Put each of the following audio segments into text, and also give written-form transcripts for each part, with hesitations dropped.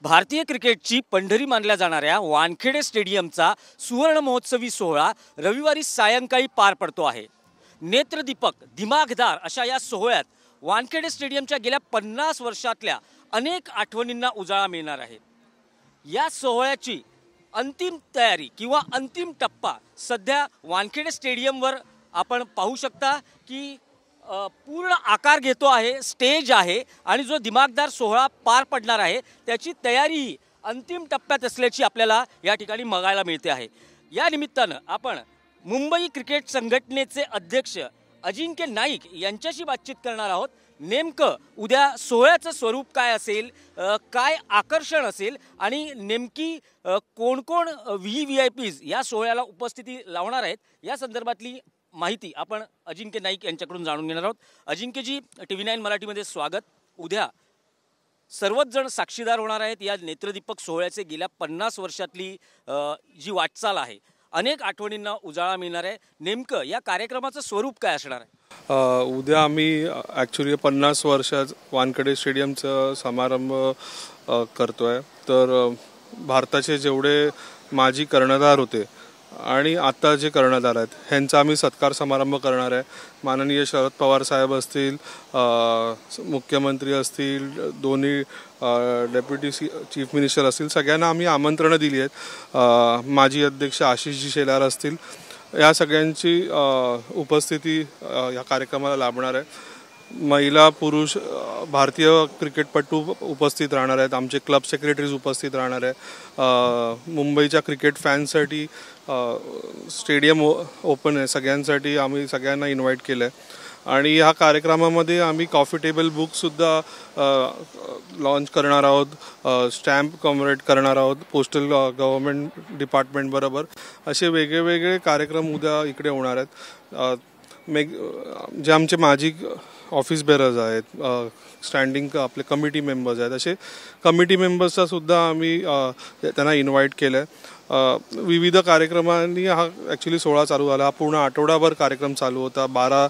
भारतीय क्रिकेटची पंढरी मानल्या जाणाऱ्या वानखेडे स्टेडियमचा सुवर्ण महोत्सवी सोहळा रविवारी सायंकाळी पार पडतो आहे। नेत्रदीपक दिमागदार अशा या सोहळ्यात वानखेडे स्टेडियमच्या गेल्या 50 वर्षातल्या अनेक आठवणींना उजाळा मिळणार आहे। या सोहळ्याची अंतिम तयारी किंवा अंतिम टप्पा सध्या वानखेडे स्टेडियमवर आपण पाहू शकता की पूर्ण आकार घेतो आहे, स्टेज आहे आणि जो दिमागदार सोहळा पार पडणार आहे त्याची तयारी अंतिम टप्प्यात असल्याची आपल्याला या ठिकाणी बघायला मिळते आहे। या निमित्तानं आपण मुंबई क्रिकेट संघटनेचे अध्यक्ष अजिंक्य नाईक यांच्याशी बातचीत करणार आहोत। नेमकं उद्या सोहळ्याचं स्वरूप काय असेल, काय आकर्षण असेल आणि नेमकी कोण कोण VVIPs या सोहळ्याला उपस्थिती लावणार आहेत या संदर्भातली माहिती आपण अजिंक्य नाईक यांच्याकडून जाणून घेणार आहोत। अजिंक्यजी, TV9 मराठीमध्ये स्वागत। उद्या सर्वच जण साक्षीदार होणार आहेत या नेत्रदीपक सोहळ्याचे। गेल्या 50 वर्षातली जी वाटचाल आहे, अनेक आठवणींना उजाळा मिळणार आहे। नेमकं या कार्यक्रमाचं स्वरूप काय असणार आहे? उद्या आम्ही ॲक्च्युली 50 वर्षात वानखेडे स्टेडियमचा समारंभ करतोय। तर भारताचे जेवढे माजी कर्णधार होते आणि आता जे कर्णधार आहेत ह्यांचा आम्ही सत्कार समारंभ करणार आहे। माननीय शरद पवार साहेब असतील, मुख्यमंत्री असतील, दोन्ही डेप्युटी चीफ मिनिस्टर असतील, सगळ्यांना आम्ही आमंत्रणं दिली आहेत। माजी अध्यक्ष आशिषजी शेलार असतील, या सगळ्यांची उपस्थिती या कार्यक्रमाला लाभणार आहे। महिला पुरुष भारतीय क्रिकेटपटू उपस्थित राहणार आहेत, आमचे क्लब सेक्रेटरीज उपस्थित राहणार आहे। मुंबईच्या क्रिकेट फॅन्ससाठी स्टेडियम ओपन आहे, सगळ्यांसाठी आम्ही सगळ्यांना इन्व्हाइट केलं आहे। आणि ह्या कार्यक्रमामध्ये आम्ही कॉफी टेबल बुकसुद्धा लॉन्च करणार आहोत, स्टॅम्प कॉमेमोरेट करणार आहोत पोस्टल गव्हर्नमेंट डिपार्टमेंटबरोबर। असे वेगवेगळे कार्यक्रम उद्या इकडे होणार आहेत। जे आमचे माजी ऑफिस बेरर्स आहेत, स्टँडिंग आपले कमिटी मेंबर्स आहेत, असे कमिटी मेंबर्सचा सुद्धा आम्ही त्यांना इन्व्हाइट केलं आहे। विविध कार्यक्रमांनी हा ॲक्च्युली सोहळा चालू झाला। हा पूर्ण आठवडाभर कार्यक्रम चालू होता। 12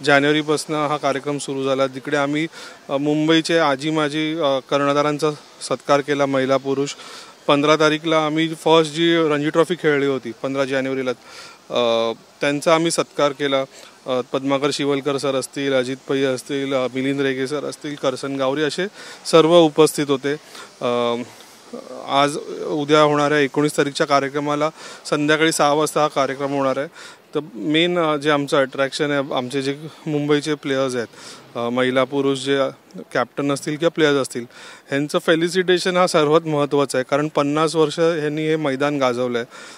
जानेवारीपासून हा कार्यक्रम सुरू झाला, जिकडे आम्ही मुंबईचे आजी माजी कर्णधारांचा सत्कार केला, महिला पुरुष। 15 तारीखला आम्ही फर्स्ट जी रणजी ट्रॉफी खेळली होती 15 जानेवारीला, त्यांचा आम्ही सत्कार केला। पद्माकर शिवलकर सर असतील, अजित पै असतील, मिलिंद रेगे सर असतील, करसन गावरी असे सर्व उपस्थित होते। आज उद्या होणाऱ्या 19 तारीखच्या कार्यक्रमाला संध्याकाळी 6 वाजता हा कार्यक्रम होणार आहे। तर मेन जे आमचं अट्रॅक्शन आहे, आमचे जे मुंबईचे प्लेयर्स आहेत, महिला पुरुष जे कॅप्टन असतील किंवा प्लेयर्स असतील, ह्यांचं फेलिसिटेशन हा सर्वात महत्त्वाचं आहे। कारण 50 वर्ष ह्यांनी हे मैदान गाजवलं आहे।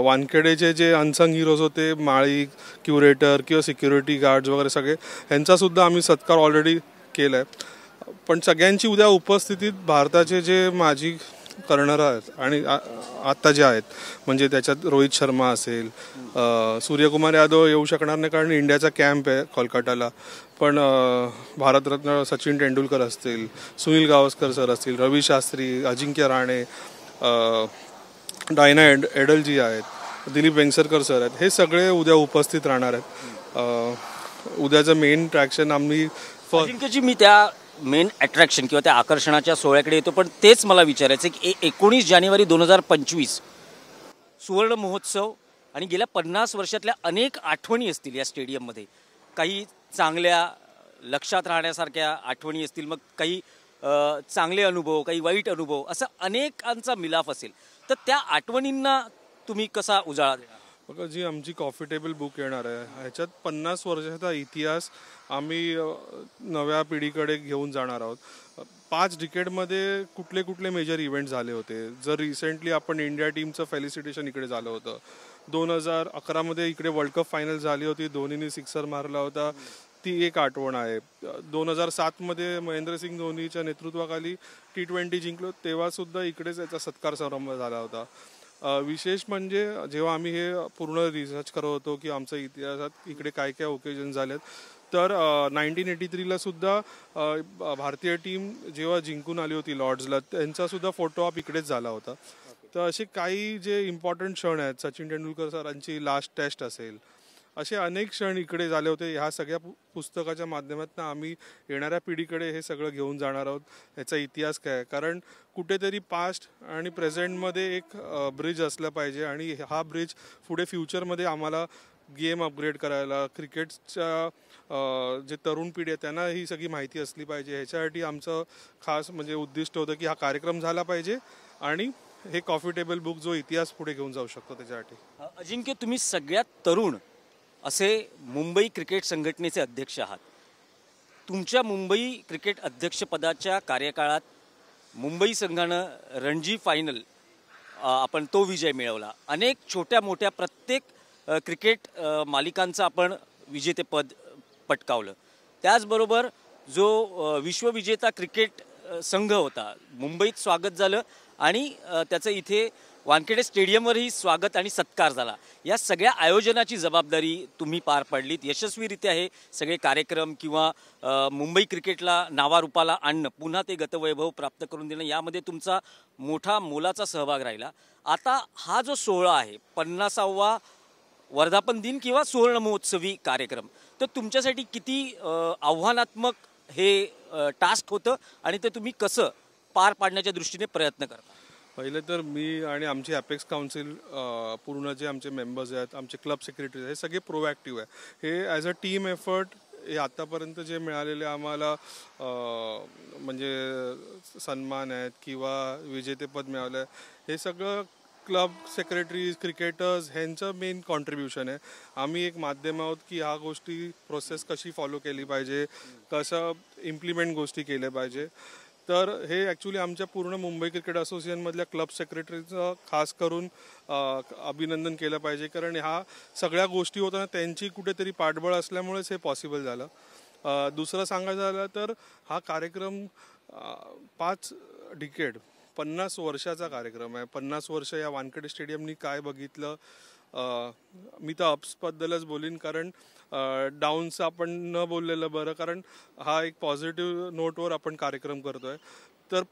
वानखेडेचे जे अनसंग हिरोज होते, माळी, क्युरेटर किंवा सिक्युरिटी गार्ड्स वगैरे सगळे, ह्यांचासुद्धा आम्ही सत्कार ऑलरेडी केला आहे। पण सगळ्यांची उद्या उपस्थितीत भारताचे जे माजी कर्णधार आहेत आणि आत्ता जे आहेत, म्हणजे त्याच्यात रोहित शर्मा असेल, सूर्यकुमार यादव येऊ शकणार नाही कारण इंडियाचा कॅम्प आहे कोलकाताला, पण भारतरत्न सचिन तेंडुलकर असतील, सुनील गावस्कर सर असतील, रवी शास्त्री, अजिंक्य राणे, डायना एडलजी आहेत, दिलीप वेंगसरकर सर आहेत, हे सगळे उद्या उपस्थित राहणार आहेत। उद्याचं मेन ट्रॅक्शन आम्ही अजिंक्यजी, मी त्या मेन अट्रॅक्शन किंवा त्या आकर्षणाच्या सोहळ्याकडे येतो, पण तेच मला विचारायचं की 19 जानेवारी 2025 सुवर्ण महोत्सव आणि गेल्या 50 वर्षातल्या अनेक आठवणी असतील या स्टेडियममध्ये। काही चांगल्या लक्षात राहण्यासारख्या आठवणी असतील, मग काही चांगले अनुभव, काही वाईट अनुभव, असं अनेकांचा मिलाफ असेल। तर त्या आठवणींना तुम्ही कसा उजाळा देणार? बघा, जी आमची कॉफी टेबल बुक येणार आहे ह्याच्यात 50 वर्षाचा इतिहास आम्ही नव्या पिढीकडे घेऊन जाणार आहोत। 5 डिकेडमध्ये कुठले कुठले मेजर इव्हेंट झाले होते। जर रिसेंटली आपण इंडिया टीमचं फेलिसिटेशन इकडे झालं होतं। 2011मध्ये इकडे वर्ल्ड कप फायनल झाली होती, धोनीने 6 मारला होता, ती एक आठवण आहे। 2007मध्ये महेंद्रसिंग धोनीच्या नेतृत्वाखाली T20 जिंकलो, तेव्हासुद्धा इकडेच याचा सत्कार समारंभ झाला होता। विशेष म्हणजे जेव्हा आम्ही हे पूर्ण रिसर्च करत होतो की आमच्या इतिहासात इकडे काय काय ओकेजन झालेत, तर 1983ला सुद्धा भारतीय टीम जेव्हा जिंकून आली होती लॉर्ड्सला, त्यांचासुद्धा फोटो ऑप इकडेच झाला होता। तर असे काही जे इम्पॉर्टंट क्षण आहेत, सचिन तेंडुलकर सरांची लास्ट टेस्ट असेल, असे अनेक क्षण इकडे झाले होते. ह्या सगळ्या पुस्तकाच्या माध्यमातून आम्ही येणाऱ्या पिढीकडे हे सगळं घेऊन जाणार आहोत. ह्याचा इतिहास काय आहे, कारण कुठेतरी पास्ट आणि प्रेझेंटमध्ये एक ब्रिज असला पाहिजे आणि हा ब्रिज पुढे फ्युचरमध्ये आम्हाला गेम अपग्रेड करायला, क्रिकेटच्या जे तरुण पिढी आहे त्यांना ही सगळी माहिती असली पाहिजे. ह्याच्यासाठी आमचं खास म्हणजे उद्दिष्ट होतं की हा कार्यक्रम झाला पाहिजे आणि हे कॉफी टेबल बुक जो इतिहास पुढे घेऊन जाऊ शकतो त्याच्यासाठी. अजिंक्य, तुम्ही सगळ्यात तरुण असे मुंबई क्रिकेट संघटनेचे अध्यक्ष आहात. तुमच्या मुंबई क्रिकेट अध्यक्षपदाच्या कार्यकाळात मुंबई संघानं रणजी फायनल आपण तो विजय मिळवला. अनेक छोट्या मोठ्या प्रत्येक क्रिकेट मालिकांचं आपण विजेतेपद पटकावलं. त्याचबरोबर जो विश्वविजेता क्रिकेट संघ होता मुंबईत स्वागत झालं आणि त्याचं इथे वानखेडे स्टेडियमवरही स्वागत आणि सत्कार झाला. या सगळ्या आयोजनाची जबाबदारी तुम्ही पार पाडलीत. यशस्वीरित्या हे सगळे कार्यक्रम किंवा मुंबई क्रिकेटला नावारूपाला आणणं, पुन्हा ते गतवैभव प्राप्त करून देणं, यामध्ये तुमचा मोठा मोलाचा सहभाग राहिला. आता हा जो सोहळा आहे, 50वा वर्धापन दिन किंवा सुवर्ण महोत्सवी कार्यक्रम, तर तुमच्यासाठी किती आव्हानात्मक हे टास्क होतं आणि ते तुम्ही कसं पार पाडण्याच्या दृष्टीने प्रयत्न करता? पहिले तर मी आणि आमची अपेक्स काउन्सिल पूर्ण जे आमचे मेंबर्स आहेत, आमचे क्लब सेक्रेटरी आहेत, हे सगळे प्रोॲक्टिव्ह आहे. हे ॲज अ टीम एफर्ट हे आत्तापर्यंत जे मिळालेले आम्हाला म्हणजे सन्मान आहेत किंवा विजेतेपद मिळालं आहे, हे सगळं क्लब सेक्रेटरीज, क्रिकेटर्स ह्यांचं मेन कॉन्ट्रीब्युशन आहे. आम्ही एक माध्यम आहोत की ह्या गोष्टी प्रोसेस कशी फॉलो केली पाहिजे, कसं इम्प्लिमेंट गोष्टी केल्या पाहिजे. तर हे ॲक्च्युली आमच्या पूर्ण मुंबई क्रिकेट असोसिएशनमधल्या क्लब सेक्रेटरीचं खास करून अभिनंदन केलं पाहिजे, कारण ह्या सगळ्या गोष्टी होताना त्यांची कुठेतरी पाठबळ असल्यामुळेच हे पॉसिबल झालं. दुसरं सांगायचं झालं तर हा कार्यक्रम 5 डिकेड 50 वर्षाचा कार्यक्रम आहे. 50 वर्ष या वानखेडे स्टेडियमनी काय बघितलं. मी तर अप्सबद्दलच बोलीन, कारण डाऊन्स आपण न बोललेलं बरं, कारण हा एक पॉझिटिव्ह नोटवर आपण कार्यक्रम करतो आहे. तर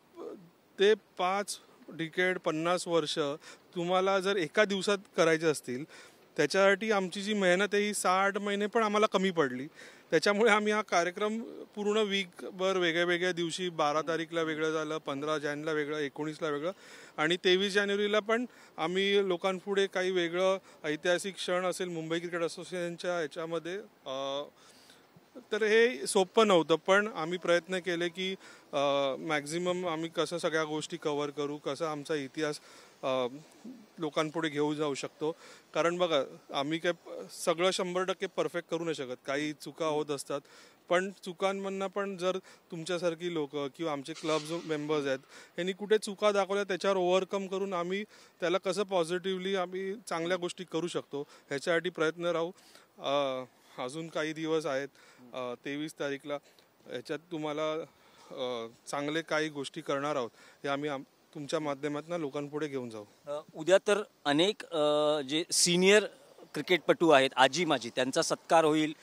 ते 5 डिकेड 50 वर्ष तुम्हाला जर एका दिवसात करायचे असतील, त्याच्यासाठी आमची जी मेहनत आहे ही 6-8 महिने पण आम्हाला कमी पडली. त्याच्यामुळे आम्ही हा कार्यक्रम पूर्ण वीकभर वेगळ्या वेगळ्या दिवशी 12 तारीखला वेगळं झालं, 15 जानेला वेगळं, 19ला वेगळं आणि 23 जानेवारीला पण आम्ही लोकांपुढे काही वेगळं ऐतिहासिक क्षण असेल मुंबई क्रिकेट असोसिएशनच्या ह्याच्यामध्ये. तर हे सोपं नव्हतं, पण आम्ही प्रयत्न केले की मॅक्झिमम आम्ही कसं सगळ्या गोष्टी कव्हर करू, कसं आमचा इतिहास लोकांपुढे घेऊ जाऊ शकतो. कारण बघा, आम्ही काय सगळं 100% परफेक्ट करू नाही शकत, काही चुका होत असतात. पण चुकांमधनं पण जर तुमच्यासारखी लोक किंवा आमचे क्लब जो मेंबर्स आहेत यांनी कुठे चुका दाखवल्या, त्याच्यावर ओव्हरकम करून आम्ही त्याला कसं पॉझिटिव्हली आम्ही चांगल्या गोष्टी करू शकतो ह्याच्यासाठी प्रयत्न राहू. अजून काही दिवस आहेत, 23 तारीखला ह्याच्यात तुम्हाला चांगले काही गोष्टी करणार आहोत, हे आम्ही तुमच्या माध्यमातून लोकांपुढे घेऊन जाऊ. उद्या तर अनेक जे सिनियर क्रिकेटपटू आहेत, आजी माजी, त्यांचा सत्कार होईल,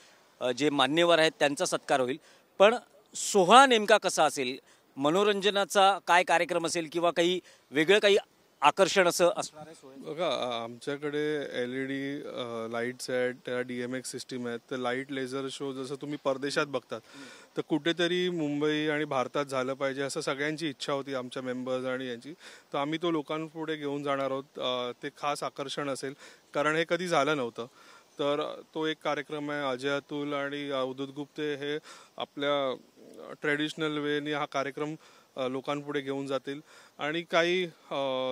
जे मान्यवर आहेत त्यांचा सत्कार होईल. पण सोहळा नेमका कसा असेल, मनोरंजनाचा काय कार्यक्रम असेल किंवा काही वेगळं काही आकर्षण असं असणार आहे? बघा, आमच्याकडे LED लाईट्स आहेत, त्या DMX सिस्टीम आहेत. तर लाईट लेझर शो जसं तुम्ही परदेशात बघतात, तर कुठेतरी मुंबई आणि भारतात झालं पाहिजे असं सगळ्यांची इच्छा होती आमच्या मेंबर्स आणि यांची. तर आम्ही तो लोकांपुढे घेऊन जाणार आहोत. ते खास आकर्षण असेल, कारण हे कधी झालं नव्हतं. तर तो एक कार्यक्रम आहे. अजय अतुल आणि अवधूत गुप्ते हे आपल्या ट्रेडिशनल वेने हा कार्यक्रम लोकांपुढे घेऊन जातील आणि काही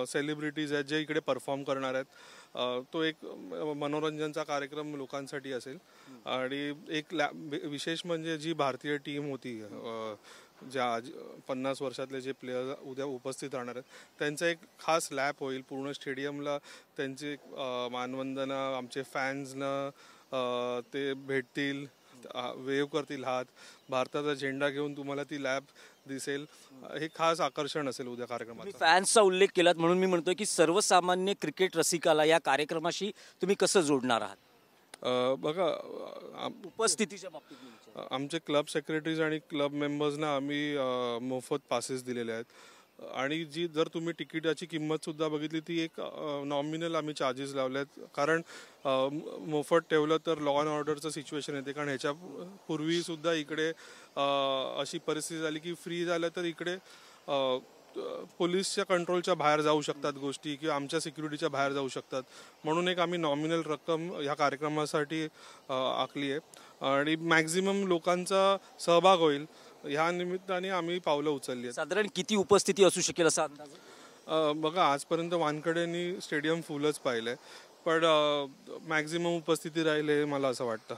सेलिब्रिटीज आहेत जे इकडे परफॉर्म करणार आहेत. तो एक मनोरंजनचा कार्यक्रम लोकांसाठी असेल. आणि एक विशेष म्हणजे जी भारतीय टीम होती, ज्या 50 वर्षातले जे प्लेयर उद्या उपस्थित राहणार आहेत, त्यांचा एक खास लॅप होईल पूर्ण स्टेडियमला. त्यांची मानवंदना आमचे फॅन्सना ते भेटतील, वेव करतील हात, भारताचा झेंडा घेऊन तुम्हाला ती लॅब दिसेल. हे खास आकर्षण असेल उद्या कार्यक्रमात. फॅन्सचा उल्लेख केलात म्हणून मी म्हणतोय की सर्वसामान्य क्रिकेट रसिकाला या कार्यक्रमाशी तुम्ही कसं जोडणार आहात? बघा, उपस्थितीच्या बाबतीत आमचे क्लब सेक्रेटरीज आणि क्लब मेंबर्सना आम्ही मोफत पासेस दिलेले आहेत. आणि जी जर तुम्ही तिकिटाची किंमत सुद्धा बघितली ती एक नॉमिनल आम्ही चार्जेस लावलेत, कारण मोफत ठेवलं तर लॉ अँड ऑर्डरचं सिच्युएशन येते. कारण ह्याच्या पूर्वी सुद्धा इकडे अशी परिस्थिती झाली की फ्री झालं तर इकडे पोलीसच्या कंट्रोलच्या बाहेर जाऊ शकतात गोष्टी, किंवा आमच्या सिक्युरिटीच्या बाहेर जाऊ शकतात. म्हणून एक आम्ही नॉमिनल रक्कम ह्या कार्यक्रमासाठी आखली आहे आणि मॅक्झिमम लोकांचा सहभाग होईल ह्या निमित्ताने आम्ही पावलं उचलली आहेत. साधारण किती उपस्थिती असू शकेल असा अंदाज? बघा, आजपर्यंत वानखेडेनी स्टेडियम फुलच पाहिलंय, पण मॅक्झिमम उपस्थिती राहील हे मला असं वाटतं.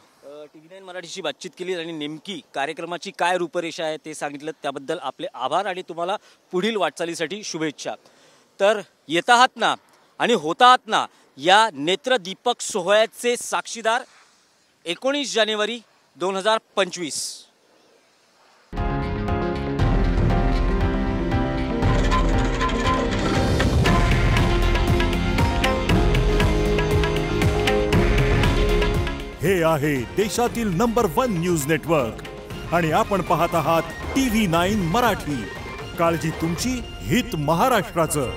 TV9 मराठीशी बातचीत केली आणि नेमकी कार्यक्रमाची काय रूपरेषा आहे ते सांगितलं, त्याबद्दल आपले आभार आणि तुम्हाला पुढील वाटचालीसाठी शुभेच्छा. तर येत आहात ना आणि होत आहात ना या नेत्रदीपक सोहळ्याचे साक्षीदार 19 जानेवारी 2025. हे आहे देशातील नंबर 1 न्यूज नेटवर्क आणि आपण पाहत आहात TV9 मराठी. काळजी तुमची, हित महाराष्ट्राचं.